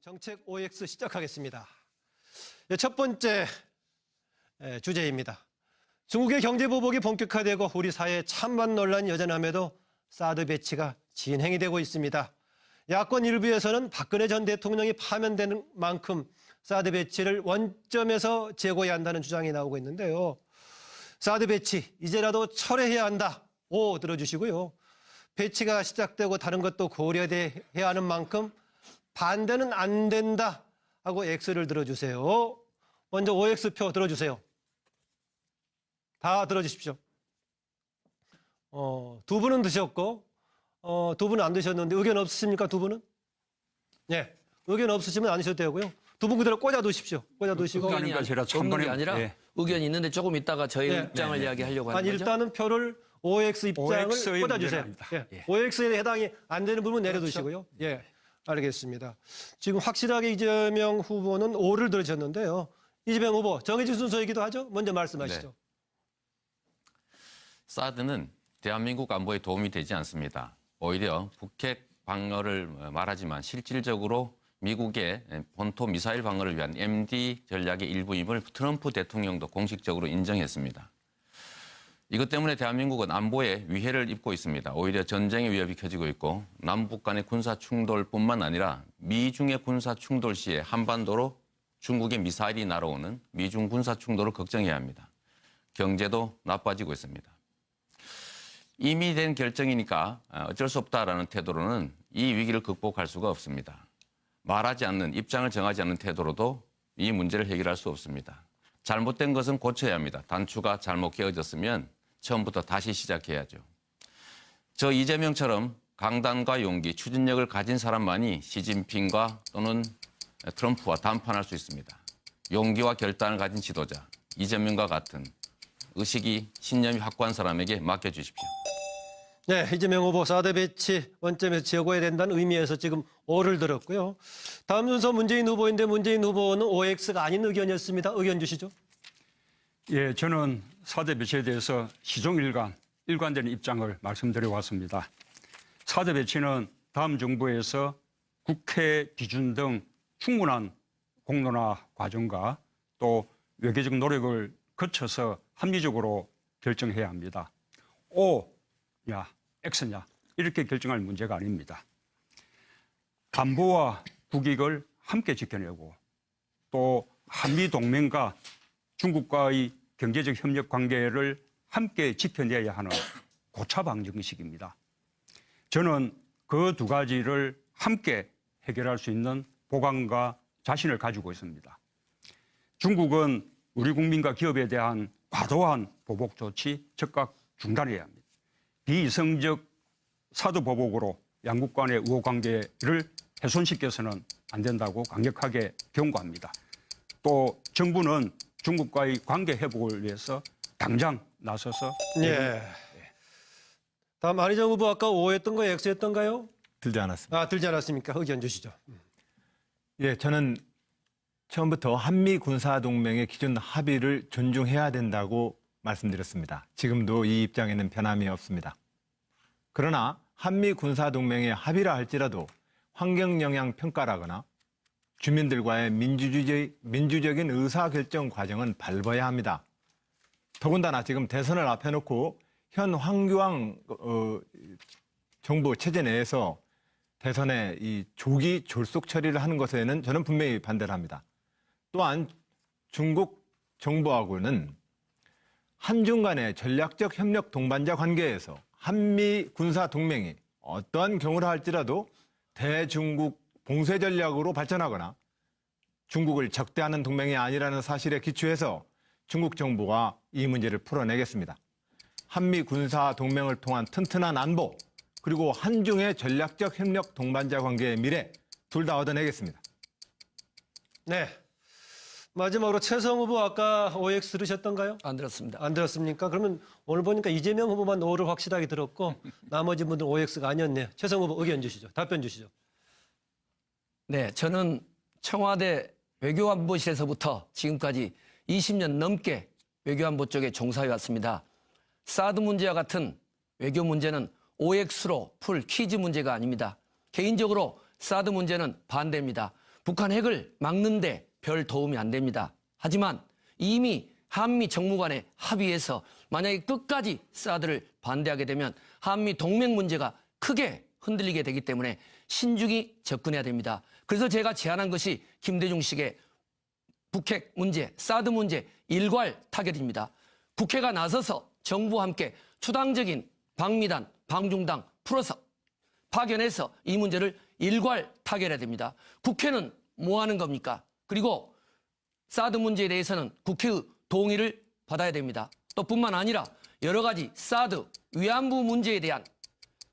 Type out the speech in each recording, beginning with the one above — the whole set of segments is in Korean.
정책 OX 시작하겠습니다. 첫 번째 주제입니다. 중국의 경제 보복이 본격화되고 우리 사회에 찬반 논란이 여전함에도 사드 배치가 진행이 되고 있습니다. 야권 일부에서는 박근혜 전 대통령이 파면되는 만큼 사드 배치를 원점에서 재고해야 한다는 주장이 나오고 있는데요. 사드 배치 이제라도 철회해야 한다. 오 들어주시고요. 배치가 시작되고 다른 것도 고려해야 하는 만큼 반대는 안 된다 하고 X를 들어주세요. 먼저 OX표 들어주세요. 다 들어주십시오. 두 분은 드셨고 두 분은 안 드셨는데 의견 없으십니까? 두 분은? 네. 의견 없으시면 안 드셔도 되고요. 두 분 그대로 꽂아 두십시오. 꽂아 두시고. 의견이 없는 게 아니라 의견이 있는데 조금 있다가 저희 입장을 이야기하려고 하는 거죠. 일단은 표를 OX 입장을 꽂아주세요. OX에 해당이 안 되는 부분은 내려두시고요. 예, 알겠습니다. 지금 확실하게 이재명 후보는 O를 들으셨는데요. 이재명 후보 정해진 순서이기도 하죠. 먼저 말씀하시죠. 네. 사드는 대한민국 안보에 도움이 되지 않습니다. 오히려 북핵 방어를 말하지만 실질적으로 미국의 본토 미사일 방어를 위한 MD 전략의 일부임을 트럼프 대통령도 공식적으로 인정했습니다. 이것 때문에 대한민국은 안보에 위해를 입고 있습니다. 오히려 전쟁의 위협이 커지고 있고 남북 간의 군사 충돌뿐만 아니라 미중의 군사 충돌 시에 한반도로 중국의 미사일이 날아오는 미중 군사 충돌을 걱정해야 합니다. 경제도 나빠지고 있습니다. 이미 된 결정이니까 어쩔 수 없다라는 태도로는 이 위기를 극복할 수가 없습니다. 말하지 않는, 입장을 정하지 않는 태도로도 이 문제를 해결할 수 없습니다. 잘못된 것은 고쳐야 합니다. 단추가 잘못 끼어졌으면 처음부터 다시 시작해야죠. 저 이재명처럼 강단과 용기, 추진력을 가진 사람만이 시진핑과 또는 트럼프와 담판할 수 있습니다. 용기와 결단을 가진 지도자, 이재명과 같은 의식이 신념이 확고한 사람에게 맡겨주십시오. 네, 이재명 후보 사드 배치 원점에서 재고해야 된다는 의미에서 지금 O를 들었고요. 다음 순서 문재인 후보인데 문재인 후보는 OX가 아닌 의견이었습니다. 의견 주시죠. 예, 저는 사드 배치에 대해서 시종일관, 일관된 입장을 말씀드려 왔습니다. 사드 배치는 다음 정부에서 국회 기준 등 충분한 공론화 과정과 또 외교적 노력을 거쳐서 합리적으로 결정해야 합니다. O냐, X냐 이렇게 결정할 문제가 아닙니다. 안보와 국익을 함께 지켜내고 또 한미 동맹과 중국과의 경제적 협력 관계를 함께 지켜내야 하는 고차방 정식입니다. 저는 그 두 가지를 함께 해결할 수 있는 보관과 자신을 가지고 있습니다. 중국은 우리 국민과 기업에 대한 과도한 보복 조치 즉각 중단해야 합니다. 비이성적 사드 보복으로 양국 간의 우호 관계를 훼손시켜서는 안 된다고 강력하게 경고합니다. 또 정부는 중국과의 관계 회복을 위해서 당장 나서서 다음 안희정 후보 아까 O였던 거예요? X였던가요? 들지 않았습니다. 들지 않았습니까? 의견 주시죠. 예, 저는 처음부터 한미 군사동맹의 기존 합의를 존중해야 된다고 말씀드렸습니다. 지금도 이 입장에는 변함이 없습니다. 그러나 한미 군사동맹의 합의라 할지라도 환경영향 평가라거나 주민들과의 민주적인 의사결정 과정은 밟아야 합니다. 더군다나 지금 대선을 앞에 놓고 현 황교안 정부 체제 내에서 대선에 이 조기 졸속 처리를 하는 것에는 저는 분명히 반대를 합니다. 또한 중국 정부하고는 한중 간의 전략적 협력 동반자 관계에서 한미 군사 동맹이 어떠한 경우라 할지라도 대중국 봉쇄 전략으로 발전하거나 중국을 적대하는 동맹이 아니라는 사실에 기초해서 중국 정부가 이 문제를 풀어내겠습니다. 한미 군사 동맹을 통한 튼튼한 안보 그리고 한중의 전략적 협력 동반자 관계의 미래 둘 다 얻어내겠습니다. 네. 마지막으로 최성 후보 아까 OX 들으셨던가요? 안 들었습니다. 안 들었습니까? 그러면 오늘 보니까 이재명 후보만 O를 확실하게 들었고 나머지 분들은 OX가 아니었네요. 최성 후보 의견 주시죠. 답변 주시죠. 네, 저는 청와대 외교안보실에서부터 지금까지 20년 넘게 외교안보 쪽에 종사해 왔습니다. 사드 문제와 같은 외교 문제는 OX로 풀 퀴즈 문제가 아닙니다. 개인적으로 사드 문제는 반대입니다. 북한 핵을 막는데 별 도움이 안 됩니다. 하지만 이미 한미 정무관의 합의에서 만약에 끝까지 사드를 반대하게 되면 한미 동맹 문제가 크게 흔들리게 되기 때문에 신중히 접근해야 됩니다. 그래서 제가 제안한 것이 김대중식의 북핵 문제, 사드 문제 일괄 타결입니다. 국회가 나서서 정부와 함께 초당적인 방미단, 방중당 풀어서 파견해서 이 문제를 일괄 타결해야 됩니다. 국회는 뭐 하는 겁니까? 그리고 사드 문제에 대해서는 국회의 동의를 받아야 됩니다. 또 뿐만 아니라 여러 가지 사드 위안부 문제에 대한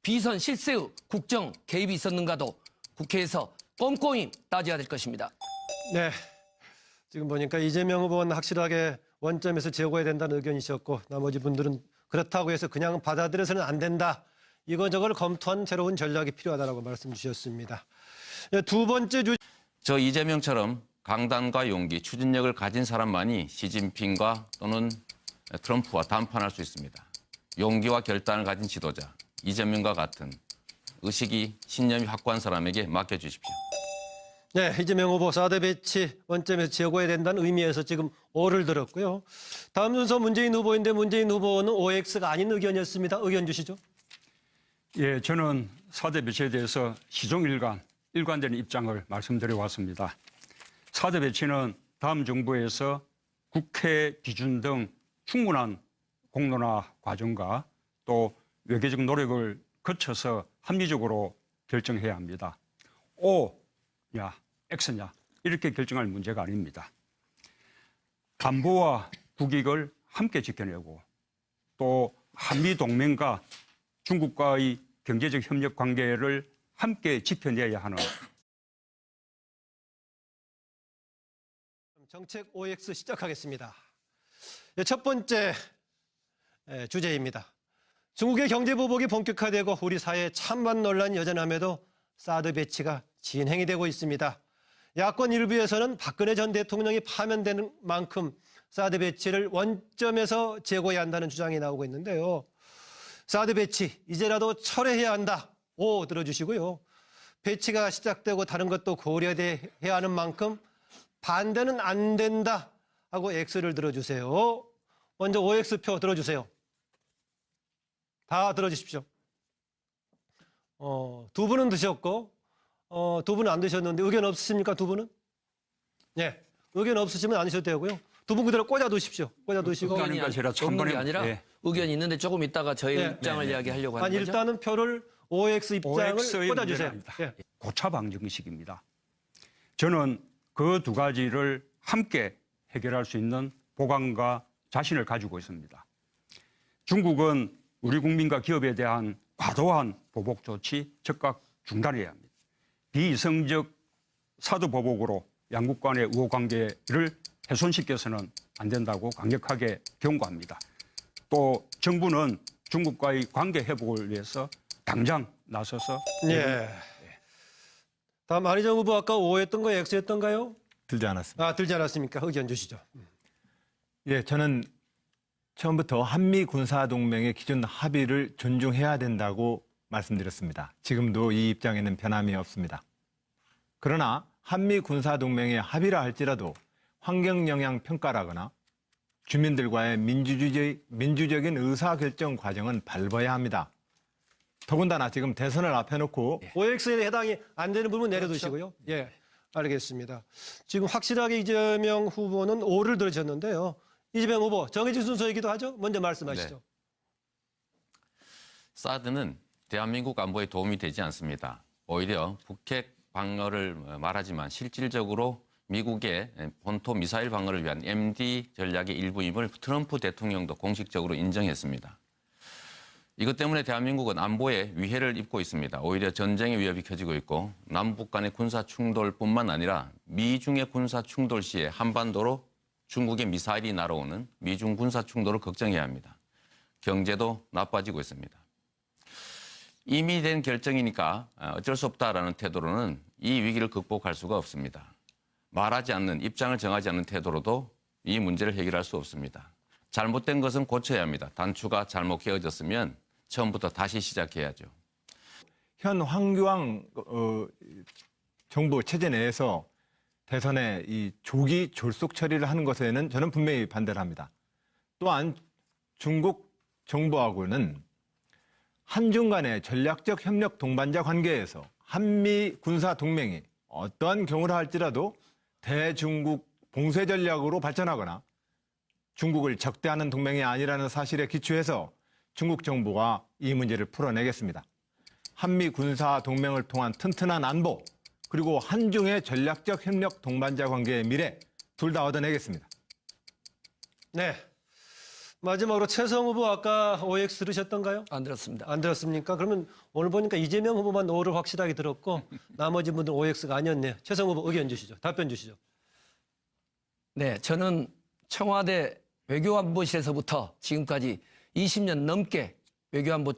비선 실세의 국정 개입이 있었는가도 국회에서 꼼꼼히 따져야 될 것입니다. 네. 지금 보니까 이재명 후보는 확실하게 원점에서 제고해야 된다는 의견이셨고 나머지 분들은 그렇다고 해서 그냥 받아들여서는 안 된다. 이거저걸 검토한 새로운 전략이 필요하다고 말씀 주셨습니다. 네, 두 번째 저 이재명처럼 강단과 용기, 추진력을 가진 사람만이 시진핑과 또는 트럼프와 담판할 수 있습니다. 용기와 결단을 가진 지도자, 이재명과 같은 의식이 신념이 확고한 사람에게 맡겨주십시오. 네, 이재명 후보 사드 배치 원점에서 제고해야 된다는 의미에서 지금 오를 들었고요. 다음 순서 문재인 후보인데 문재인 후보는 OX가 아닌 의견이었습니다. 의견 주시죠. 예, 저는 사드 배치에 대해서 일관된 입장을 말씀드려 왔습니다. 사드 배치는 다음 정부에서 국회 기준 등 충분한 공론화 과정과 또 외교적 노력을 거쳐서 합리적으로 결정해야 합니다. O냐, X냐 이렇게 결정할 문제가 아닙니다. 안보와 국익을 함께 지켜내고 또 한미 동맹과 중국과의 경제적 협력 관계를 함께 지켜내야 하는 정책 OX 시작하겠습니다. 첫 번째 주제입니다. 중국의 경제 보복이 본격화되고 우리 사회의 찬반 논란이 여전함에도 사드 배치가 진행이 되고 있습니다. 야권 일부에서는 박근혜 전 대통령이 파면되는 만큼 사드 배치를 원점에서 제고해야 한다는 주장이 나오고 있는데요. 사드 배치 이제라도 철회해야 한다. O 들어주시고요. 배치가 시작되고 다른 것도 고려해야 하는 만큼 반대는 안 된다 하고 X를 들어주세요. 먼저 OX표 들어주세요. 다 들어주십시오. 두 분은 드셨고 두 분은 안 드셨는데 의견 없으십니까? 두 분은? 네. 의견 없으시면 안 드셔도 되고요. 두 분 그대로 꽂아 두십시오. 꽂아 두시고. 의견이 아니라 없는 게 아니라 예. 의견이 있는데 조금 있다가 저의 네. 입장을 이야기하려고 하는 아니 거죠. 일단은 표를 OX 입장을 OX의 꽂아주세요. 문제는 예. 고차 방정식입니다. 저는 그 두 가지를 함께 해결할 수 있는 보관과 자신을 가지고 있습니다. 중국은 우리 국민과 기업에 대한 과도한 보복 조치 즉각 중단해야 합니다. 비이성적 사드 보복으로 양국 간의 우호 관계를 훼손시켜서는 안 된다고 강력하게 경고합니다. 또 정부는 중국과의 관계 회복을 위해서 당장 나서서 예. 다음 안희정 후보 아까 O였던 거예요? X였던가요? 들지 않았습니다. 들지 않았습니까? 의견 주시죠. 예, 저는 처음부터 한미 군사 동맹의 기존 합의를 존중해야 된다고 말씀드렸습니다. 지금도 이 입장에는 변함이 없습니다. 그러나 한미 군사 동맹의 합의라 할지라도 환경 영향 평가라거나 주민들과의 민주적인 의사결정 과정은 밟아야 합니다. 더군다나 지금 대선을 앞에 놓고 OX에 해당이 안 되는 부분 내려두시고요. 예, 알겠습니다. 지금 확실하게 이재명 후보는 O를 들으셨는데요. 이재명 후보 정해진 순서이기도 하죠. 먼저 말씀하시죠. 네. 사드는 대한민국 안보에 도움이 되지 않습니다. 오히려 북핵 방어를 말하지만 실질적으로 미국의 본토 미사일 방어를 위한 MD 전략의 일부임을 트럼프 대통령도 공식적으로 인정했습니다. 이것 때문에 대한민국은 안보에 위해를 입고 있습니다. 오히려 전쟁의 위협이 커지고 있고 남북 간의 군사 충돌뿐만 아니라 미중의 군사 충돌 시에 한반도로 중국의 미사일이 날아오는 미중 군사 충돌을 걱정해야 합니다. 경제도 나빠지고 있습니다. 이미 된 결정이니까 어쩔 수 없다라는 태도로는 이 위기를 극복할 수가 없습니다. 말하지 않는, 입장을 정하지 않는 태도로도 이 문제를 해결할 수 없습니다. 잘못된 것은 고쳐야 합니다. 단추가 잘못 깨어졌으면 처음부터 다시 시작해야죠. 현 황교안 정부 체제 내에서 대선에 이 조기 졸속 처리를 하는 것에는 저는 분명히 반대를 합니다. 또한 중국 정부하고는 한중 간의 전략적 협력 동반자 관계에서 한미 군사 동맹이 어떠한 경우를 할지라도 대중국 봉쇄 전략으로 발전하거나 중국을 적대하는 동맹이 아니라는 사실에 기초해서 중국 정부가 이 문제를 풀어내겠습니다. 한미 군사 동맹을 통한 튼튼한 안보, 그리고 한중의 전략적 협력 동반자 관계의 미래 둘 다 얻어내겠습니다. 네. 마지막으로 최성 후보 아까 OX 들으셨던가요? 안 들었습니다. 안 들었습니까? 그러면 오늘 보니까 이재명 후보만 O를 확실하게 들었고 나머지 분들은 OX가 아니었네요. 최성 후보 의견 주시죠. 답변 주시죠. 네, 저는 청와대 외교안보실에서부터 지금까지 20년 넘게 외교안보